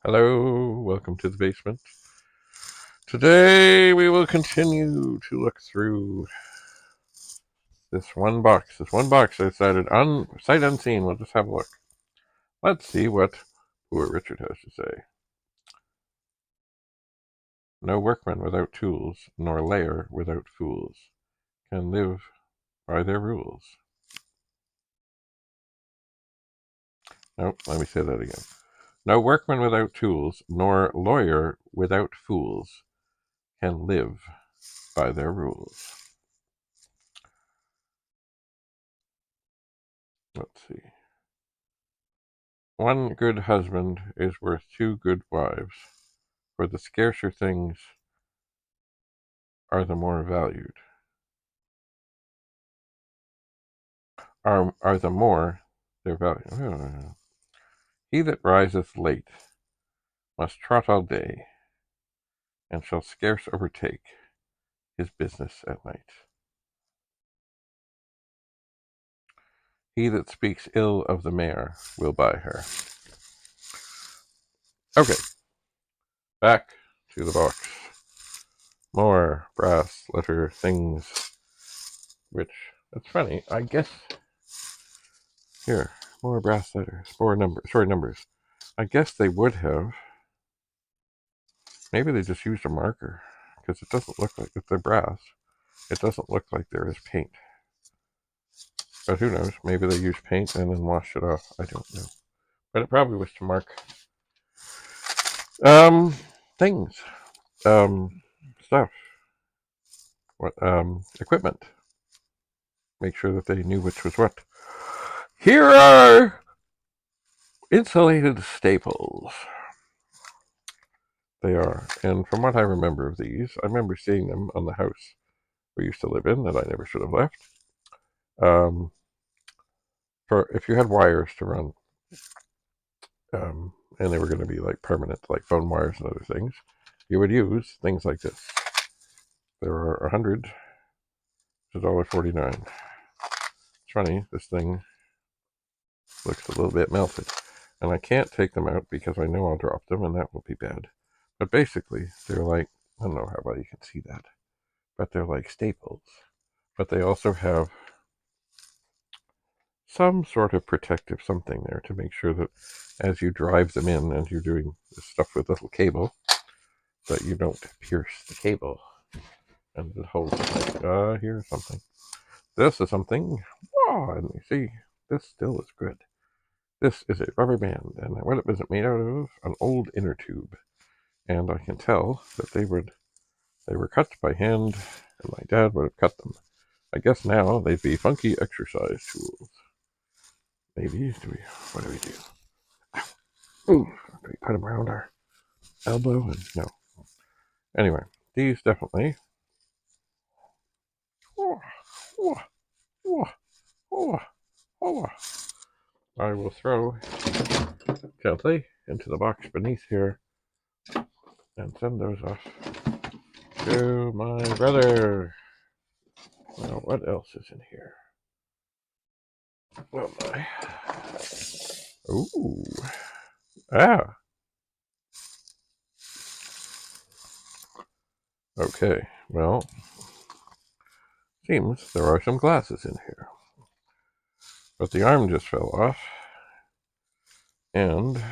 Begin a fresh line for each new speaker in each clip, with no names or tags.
Hello, welcome to the basement. Today we will continue to look through this one box. I decided sight unseen. We'll just have a look. Let's see what poor Richard has to say. No workman without tools, nor layer without fools, can live by their rules. Nope, let me say that again. No workman without tools, nor lawyer without fools, can live by their rules. Let's see. One good husband is worth 2 good wives, for the scarcer things are the more valued. Are the more their value. He that riseth late must trot all day, and shall scarce overtake his business at night. He that speaks ill of the mare will buy her. Okay, back to the box. More brass letter things, which, that's funny, I guess, here, more brass letters, numbers. I guess they would have, maybe they just used a marker, because it doesn't look like, if they're brass, it doesn't look like there is paint. But who knows, maybe they used paint and then washed it off, I don't know. But it probably was to mark things, stuff, equipment. Make sure that they knew which was what. Here are insulated staples. They are, and from what I remember of these, I remember seeing them on the house we used to live in that I never should have left. For if you had wires to run, and they were going to be like permanent, like phone wires and other things, you would use things like this. There are 100. It's $1.49. It's funny, this thing looks a little bit melted, and I can't take them out because I know I'll drop them, and that will be bad. But basically, they're like, I don't know how well you can see that, but they're like staples. But they also have some sort of protective something there to make sure that as you drive them in and you're doing this stuff with little cable, that you don't pierce the cable. And it holds it like, here's something. This is something. Oh, and you see, this still is good. This is a rubber band, and what was it made out of? An old inner tube. And I can tell that they were cut by hand, and my dad would have cut them. I guess now they'd be funky exercise tools. Maybe, what do we do? Ooh, do we put them around our elbow? And no. Anyway, these definitely. I will throw gently into the box beneath here and send those off to my brother. Now, what else is in here? Oh my. Ooh. Ah. Okay, well, seems there are some glasses in here. But the arm just fell off, and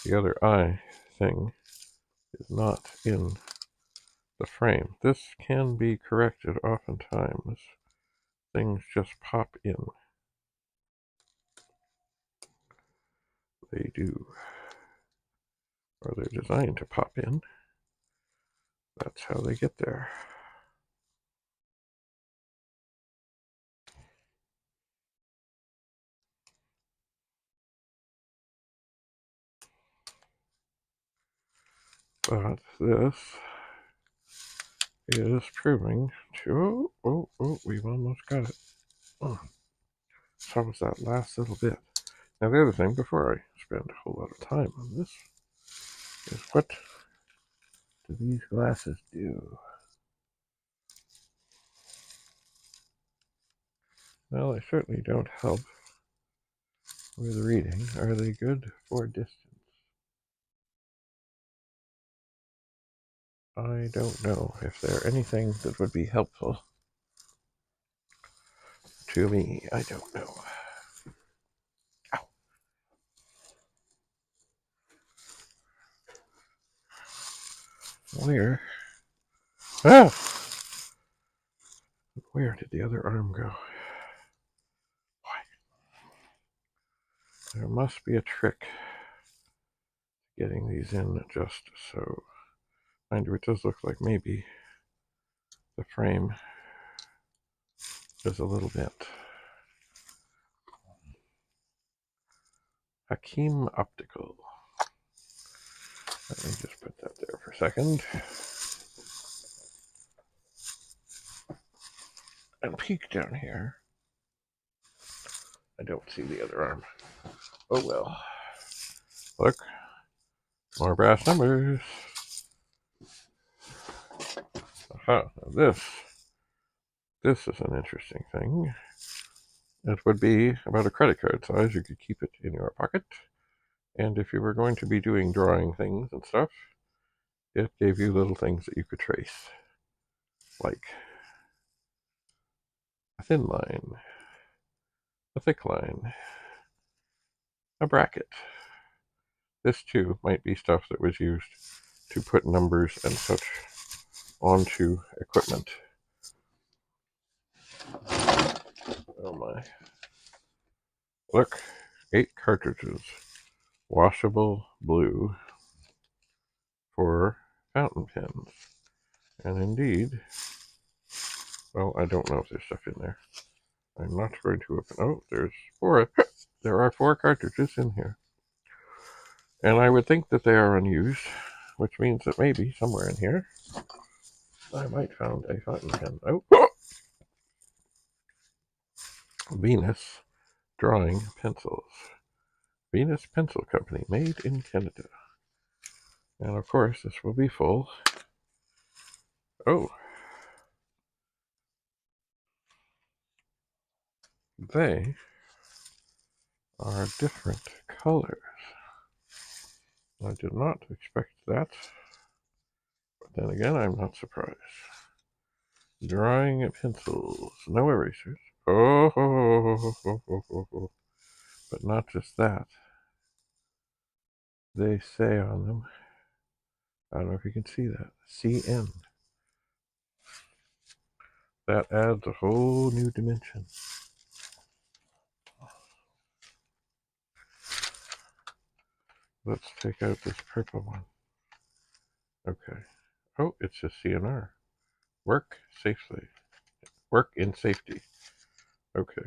the other eye thing is not in the frame. This can be corrected oftentimes. Things just pop in. They do. Or they're designed to pop in. That's how they get there. But this is proving to... Oh, we've almost got it. Oh, so was that last little bit. Now the other thing, before I spend a whole lot of time on this, is what do these glasses do? Well, they certainly don't help with reading. Are they good for distance? I don't know if there's anything that would be helpful to me. I don't know. Ow. Where? Ah! Where did the other arm go? Why? There must be a trick getting these in just so. Mind you, it does look like maybe the frame is a little bit. Hakim Optical. Let me just put that there for a second. And peek down here. I don't see the other arm. Oh well. Look. More brass numbers. Aha. Now this is an interesting thing. It would be about a credit card size. You could keep it in your pocket. And if you were going to be doing drawing things and stuff, it gave you little things that you could trace. Like a thin line, a thick line, a bracket. This too might be stuff that was used to put numbers and such onto equipment. Oh my. Look, 8 cartridges. Washable blue for fountain pens. And indeed, well, I don't know if there's stuff in there. I'm not going to open. Oh, there's 4. There are 4 cartridges in here. And I would think that they are unused, which means that maybe somewhere in here I might find a fountain pen. Oh! Venus Drawing Pencils. Venus Pencil Company, made in Canada. And of course, this will be full. Oh! They are different colors. I did not expect that. But then again, I'm not surprised. Drawing pencils, no erasers. Oh. But not just that. They say on them, I don't know if you can see that, CN. That adds a whole new dimension. Let's take out this purple one. Okay. Oh, it's a CNR. Work safely. Work in safety. Okay.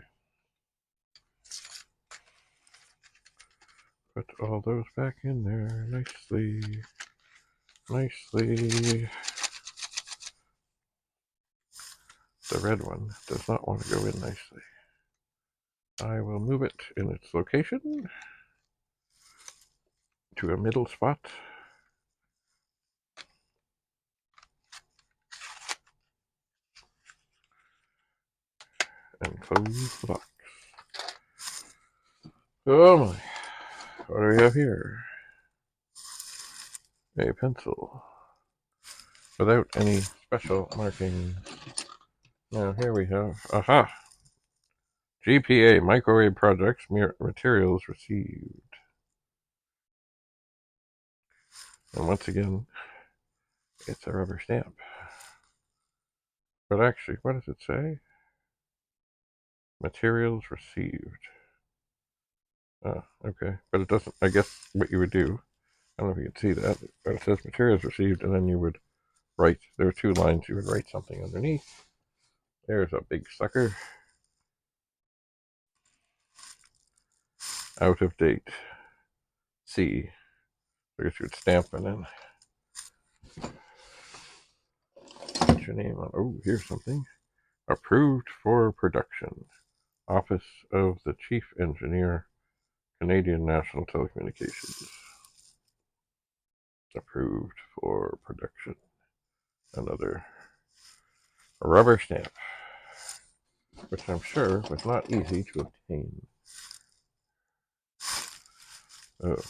Put all those back in there nicely. Nicely. The red one does not want to go in nicely. I will move it in its location to a middle spot. And close the box. Oh my. What do we have here? A pencil. Without any special markings. Now here we have, aha! GPA, Microwave Projects, Materials Received. And once again, it's a rubber stamp. But actually, what does it say? Materials Received. Okay. But it doesn't, I guess what you would do, I don't know if you can see that, but it says Materials Received, and then you would write, there are 2 lines, you would write something underneath. There's a big sucker. Out of date. C. I guess you would stamp and then put your name on. Oh, here's something. Approved for production. Office of the Chief Engineer, Canadian National Telecommunications. Approved for production. Another rubber stamp, which I'm sure was not easy to obtain. Oh,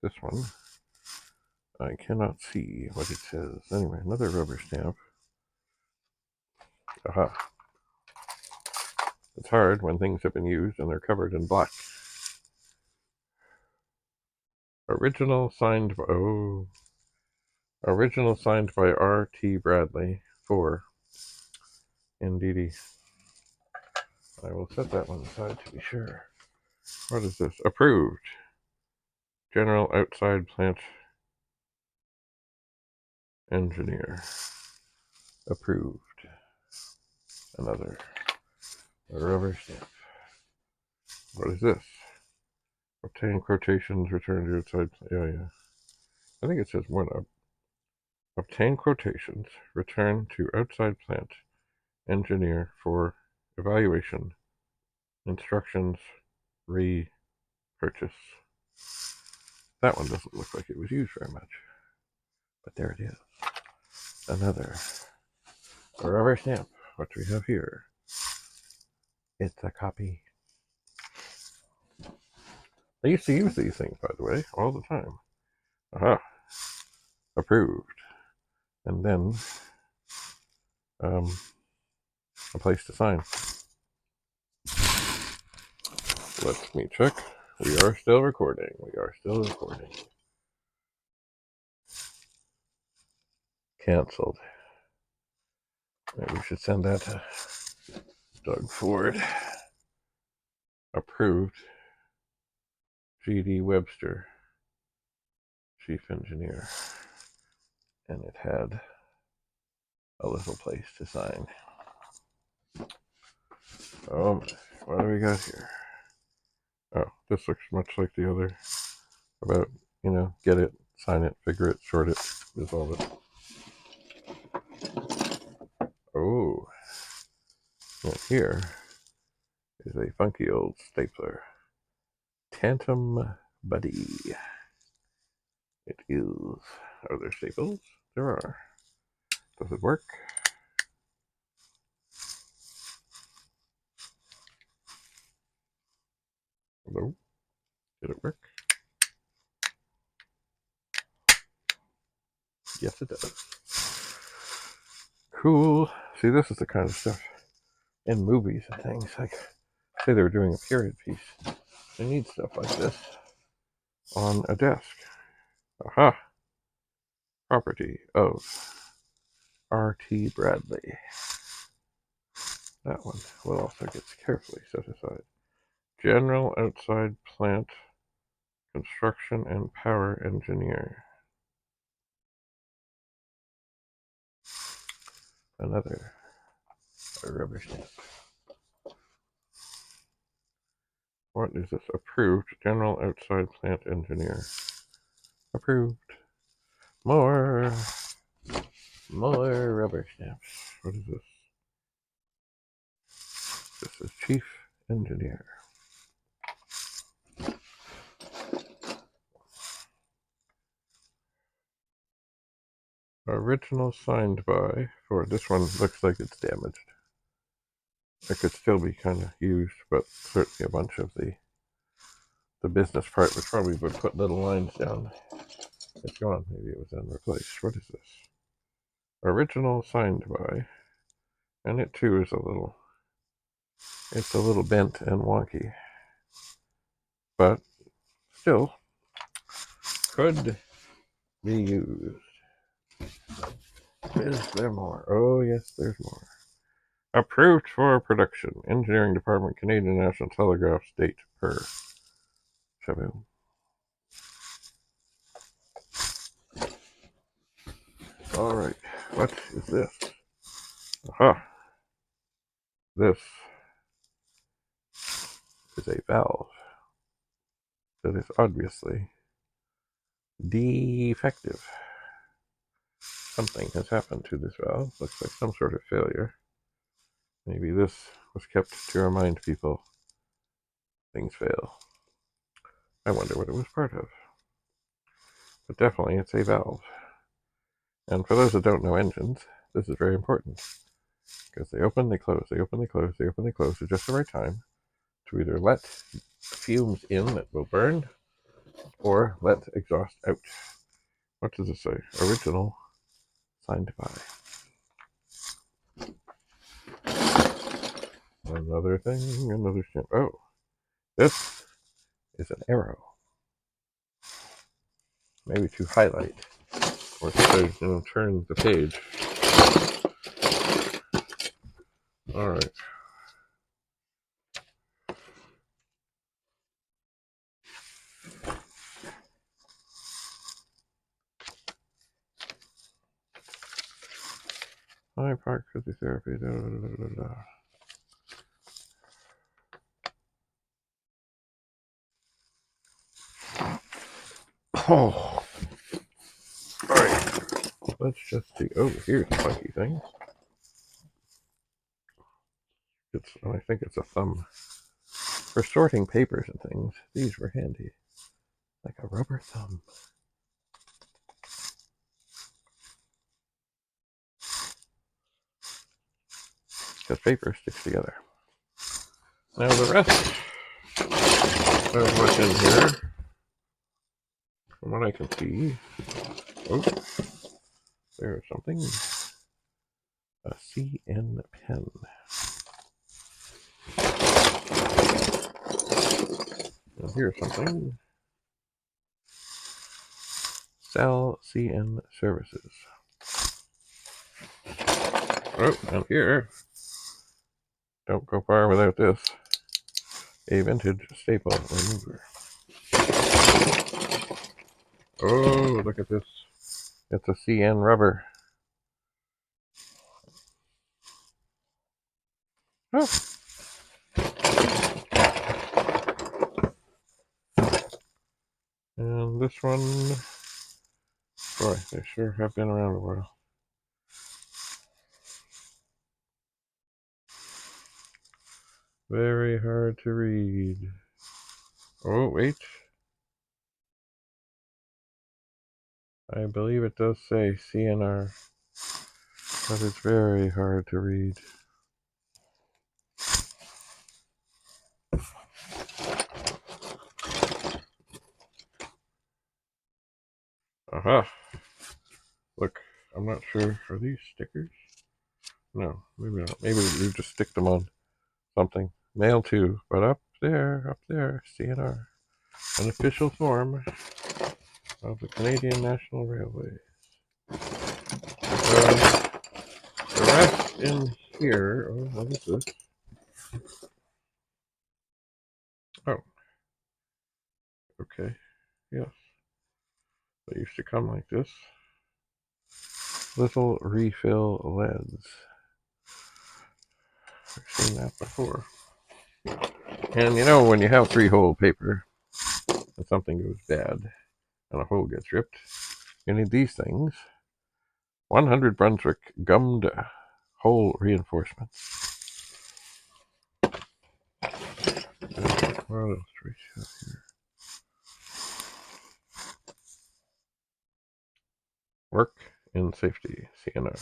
this one. I cannot see what it says. Anyway, another rubber stamp. Aha. It's hard when things have been used and they're covered in black. Original signed by, original signed by R.T. Bradley, 4, in DD. I will set that one aside to be sure. What is this? Approved. General outside plant engineer. Approved. Another rubber stamp. What is this? Obtain quotations, return to outside plant. Yeah. I think it says more now. Obtain quotations, return to outside plant engineer for evaluation. Instructions, repurchase. That one doesn't look like it was used very much. But there it is. Another rubber stamp. What do we have here? It's a copy. I used to use these things, by the way, all the time. Aha. Approved. And then a place to sign. Let me check. We are still recording. We are still recording. Cancelled. Maybe we should send that to Doug Ford. Approved. G.D. Webster, chief engineer. And it had a little place to sign. Oh, what do we got here? Oh, this looks much like the other. About, get it, sign it, figure it, short it, resolve it. Oh, and here is a funky old stapler. Tantum Buddy. It is. Are there staples? There are. Does it work? Hello? Did it work? Yes, it does. Cool. See, this is the kind of stuff in movies and things. Like, say they were doing a period piece. They need stuff like this on a desk. Aha. Property of R.T. Bradley. That one will also get carefully set aside. General outside plant construction and power engineer. Another rubber stamp. What is this? Approved. General outside plant engineer. Approved. More rubber stamps. What is this? This is chief engineer. Original signed by, for this one looks like it's damaged. It could still be kind of used, but certainly a bunch of the business part, which probably would put little lines down. It's gone. Maybe it was then replaced. What is this? Original signed by, and it too is it's a little bent and wonky, but still could be used. Is there more? Oh yes, there's more. Approved for production. Engineering Department, Canadian National Telegraphs, date per. Shaboom. Alright, what is this? Aha! This is a valve that is obviously defective. Something has happened to this valve. Looks like some sort of failure. Maybe this was kept to remind people things fail. I wonder what it was part of. But definitely it's a valve. And for those that don't know engines, this is very important. Because they open, they close, they open, they close, they open, they close at just the right time to either let fumes in that will burn or let exhaust out. What does it say? Original, signed by. Another thing, another stamp. Oh, this is an arrow. Maybe to highlight or to turn the page. All right. High Park Physiotherapy. Oh. All right. Let's just see. Oh, here's a funky thing. I think it's a thumb. For sorting papers and things, these were handy. Like a rubber thumb. Because paper sticks together. Now the rest of what's in here, from what I can see, oh, there's something. A CN pen. And here's something. Sell CN services. Oh, and here, don't go far without this, a vintage staple remover. Oh, look at this. It's a CN rubber. Oh. And this one, boy, they sure have been around a while. Very hard to read. Oh, wait. I believe it does say CNR, but it's very hard to read. Aha! Look, I'm not sure. Are these stickers? No, maybe not. Maybe you just stick them on something. Mail to, but up there, CNR. An official form of the Canadian National Railway. The rest in here, oh, what is this? Oh, okay, yes. They used to come like this. Little refill leads. I've seen that before. And you know, when you have 3-hole paper and something goes bad and a hole gets ripped, you need these things. 100 Brunswick gummed hole reinforcements. What else do we have here? Work in safety, CNR.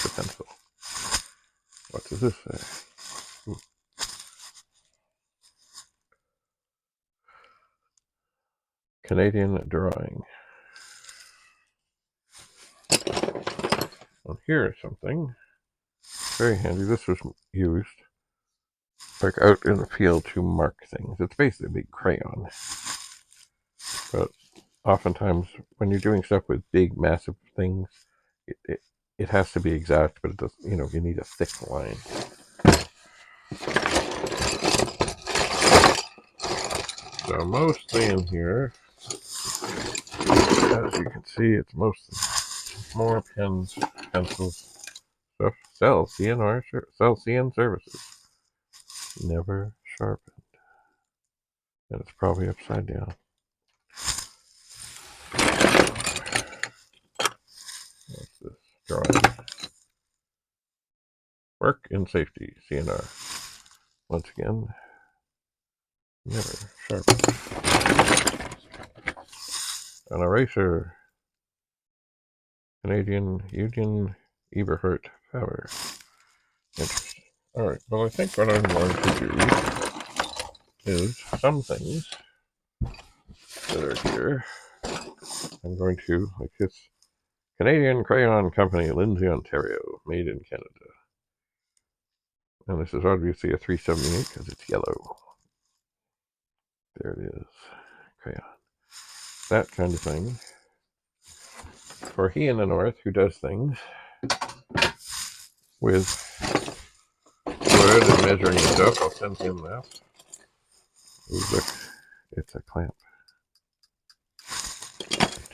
The pencil. What does this say? Ooh. Canadian drawing. Well, here is something very handy. This was used like out in the field to mark things. It's basically a big crayon. But oftentimes when you're doing stuff with big, massive things, it has to be exact, but it doesn't, you need a thick line. So mostly in here, as you can see, it's mostly more pens, pencils, stuff. Sell CNR, sell CN services. Never sharpened. And it's probably upside down. What's this? Drawing. Work in safety, CNR. Once again, never sharpened. An eraser. Canadian Union Eberhard Power. Interesting. Alright, well I think what I'm going to do is some things that are here I'm going to, like this Canadian Crayon Company, Lindsay, Ontario, made in Canada. And this is obviously a 378 because it's yellow. There it is. Crayon. That kind of thing. For he in the north who does things with wood and measuring stuff, I'll send him that. Ooh, look, it's a clamp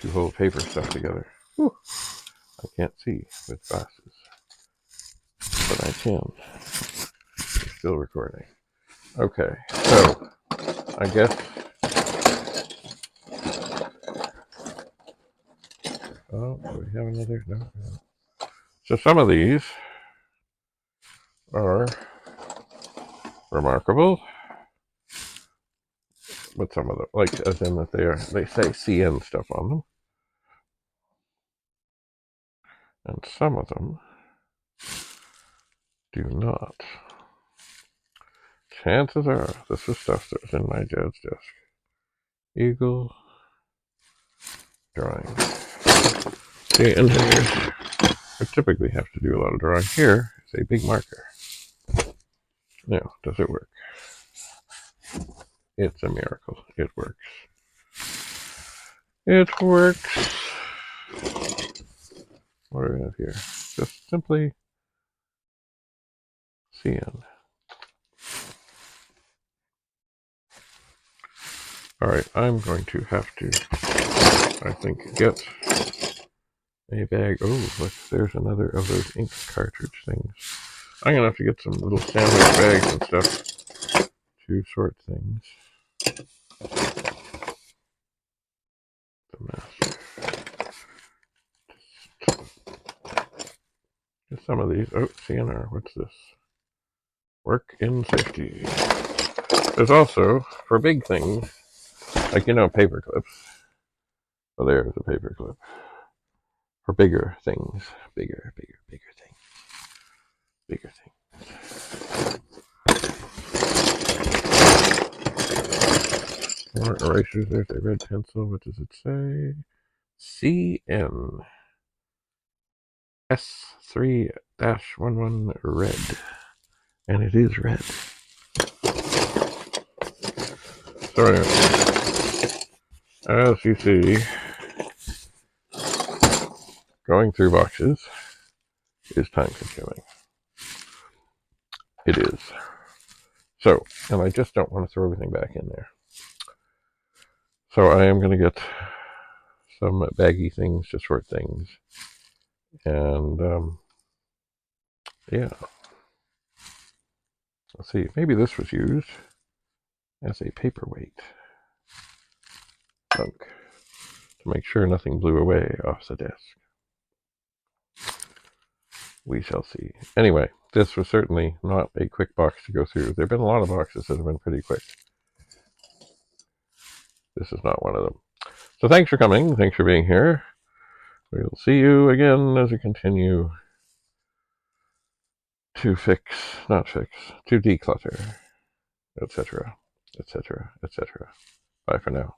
to hold paper stuff together. Whew. I can't see with glasses, but I can. It's still recording. Okay, so I guess. Oh, do we have another? No. So some of these are remarkable, but some of them, like as in that they say CN stuff on them, and some of them do not. Chances are this is stuff that was in my dad's desk. Eagle drawing. The engineers would typically have to do a lot of drawing. Here is a big marker. Now, does it work? It's a miracle. It works. It works. What do we have here? Just simply CN. Alright, I'm going to have to, I think, get a bag. Oh, look, there's another of those ink cartridge things. I'm going to have to get some little sandwich bags and stuff to sort things. The mask. Just some of these. Oh, CNR, what's this? Work in safety. There's also, for big things, like, paper clips. Oh, there's a paper clip. For bigger things. Bigger things. Bigger things. More erasers. There's a red pencil. What does it say? CN S3-11 red. And it is red. So anyway, as you see, going through boxes is time consuming. It is. So, and I just don't want to throw everything back in there. So I am going to get some baggy things to sort things. And, yeah. Let's see, maybe this was used as a paperweight chunk to make sure nothing blew away off the desk. We shall see. Anyway, this was certainly not a quick box to go through. There have been a lot of boxes that have been pretty quick. This is not one of them. So thanks for coming. Thanks for being here. We'll see you again as we continue to to declutter, etc., etc., etc. Bye for now.